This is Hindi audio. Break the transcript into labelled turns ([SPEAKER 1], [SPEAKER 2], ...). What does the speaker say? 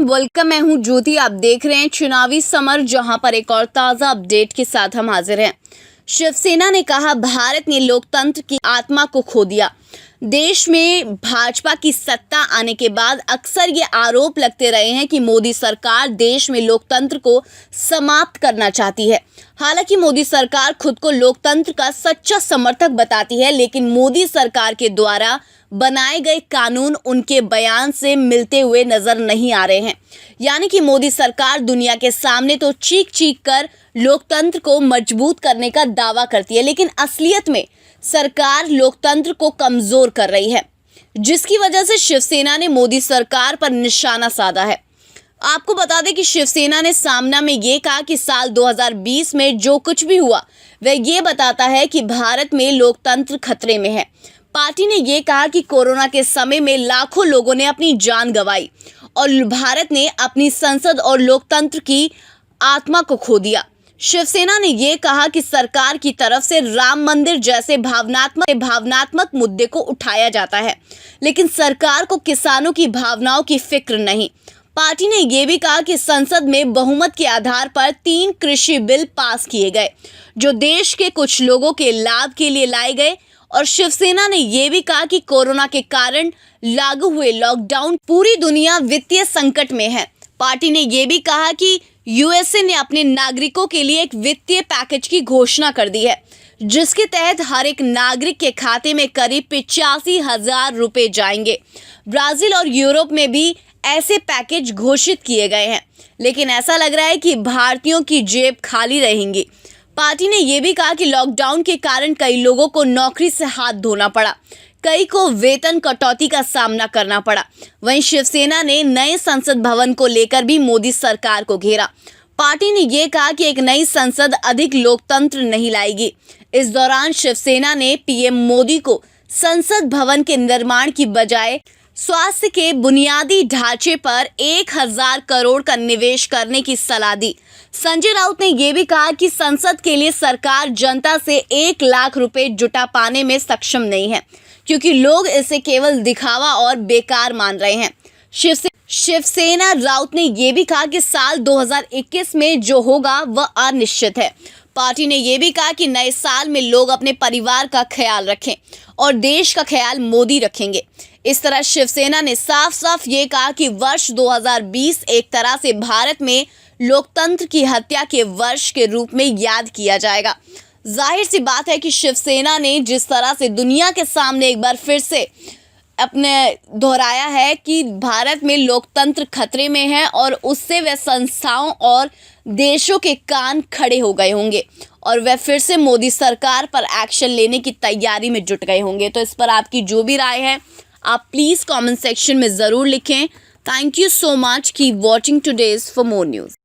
[SPEAKER 1] वेलकम। मैं हूं ज्योति। आप देख रहे हैं चुनावी समर, जहां पर एक और ताज़ा अपडेट के साथ हम हाजिर हैं। शिवसेना ने कहा, भारत ने लोकतंत्र की आत्मा को खो दिया। देश में भाजपा की सत्ता आने के बाद अक्सर ये आरोप लगते रहे हैं कि मोदी सरकार देश में लोकतंत्र को समाप्त करना चाहती है। हालांकि मोदी सरकार खुद को लोकतंत्र का सच्चा समर्थक बताती है, लेकिन मोदी सरकार के द्वारा बनाए गए कानून उनके बयान से मिलते हुए नजर नहीं आ रहे हैं। यानी कि मोदी सरकार दुनिया के सामने तो चीख चीख कर लोकतंत्र को मजबूत करने का दावा करती है, लेकिन असलियत में सरकार लोकतंत्र को कमजोर कर रही है, जिसकी वजह से शिवसेना ने मोदी सरकार पर निशाना साधा है। आपको बता दें कि शिवसेना ने सामना में ये कहा कि साल 2020 में जो कुछ भी हुआ वह ये बताता है कि भारत में लोकतंत्र खतरे में है। पार्टी ने ये कहा कि कोरोना के समय में लाखों लोगों ने अपनी जान गंवाई और भारत ने अपनी संसद और लोकतंत्र की आत्मा को खो दिया। शिवसेना ने ये कहा कि सरकार की तरफ से राम मंदिर जैसे भावनात्मक मुद्दे को उठाया जाता है, लेकिन सरकार को किसानों की भावनाओं की फिक्र नहीं। पार्टी ने यह भी कहा कि संसद में बहुमत के आधार पर 3 कृषि बिल पास किए गए, जो देश के कुछ लोगों के लाभ के लिए लाए गए। और शिवसेना ने यह भी कहा कि कोरोना के कारण लागू हुए लॉकडाउन पूरी दुनिया वित्तीय संकट में है। पार्टी ने यह भी कहा कि यूएसए ने अपने नागरिकों के लिए एक वित्तीय पैकेज की घोषणा कर दी है, जिसके तहत हर एक नागरिक के खाते में करीब 85,000 रुपए जाएंगे। ब्राजील और यूरोप में भी ऐसे पैकेज घोषित किए गए हैं, लेकिन ऐसा लग रहा है कि भारतीयों की जेब खाली रहेंगी। पार्टी ने यह भी कहा कि लॉकडाउन के कारण कई लोगों को नौकरी से हाथ धोना पड़ा, कई को वेतन कटौती का सामना करना पड़ा। वहीं शिवसेना ने नए संसद भवन को लेकर भी मोदी सरकार को घेरा। पार्टी ने यह कहा कि एक नई संसद अधिक लोकतंत्र नहीं लाएगी। इस दौरान शिवसेना ने पीएम मोदी को संसद भवन के निर्माण की बजाय स्वास्थ्य के बुनियादी ढांचे पर 1,000 करोड़ का निवेश करने की सलाह दी। संजय राउत ने यह भी कहा कि संसद के लिए सरकार जनता से 1 लाख रुपए जुटा पाने में सक्षम नहीं है, क्योंकि लोग इसे केवल दिखावा और बेकार मान रहे हैं। शिवसेना राउत ने यह भी कहा कि साल 2021 में जो होगा वह अनिश्चित है। पार्टी ने यह भी कहा कि नए साल में लोग अपने परिवार का ख्याल रखें और देश का ख्याल मोदी रखेंगे। इस तरह शिवसेना ने साफ साफ ये कहा कि वर्ष 2020 एक तरह से भारत में लोकतंत्र की हत्या के वर्ष के रूप में याद किया जाएगा। जाहिर सी बात है कि शिवसेना ने जिस तरह से दुनिया के सामने एक बार फिर से अपने दोहराया है कि भारत में लोकतंत्र खतरे में है, और उससे वह संस्थाओं और देशों के कान खड़े हो गए होंगे और वह फिर से मोदी सरकार पर एक्शन लेने की तैयारी में जुट गए होंगे। तो इस पर आपकी जो भी राय है आप प्लीज़ कमेंट सेक्शन में ज़रूर लिखें। Thank you so much. Keep watching today's for more news.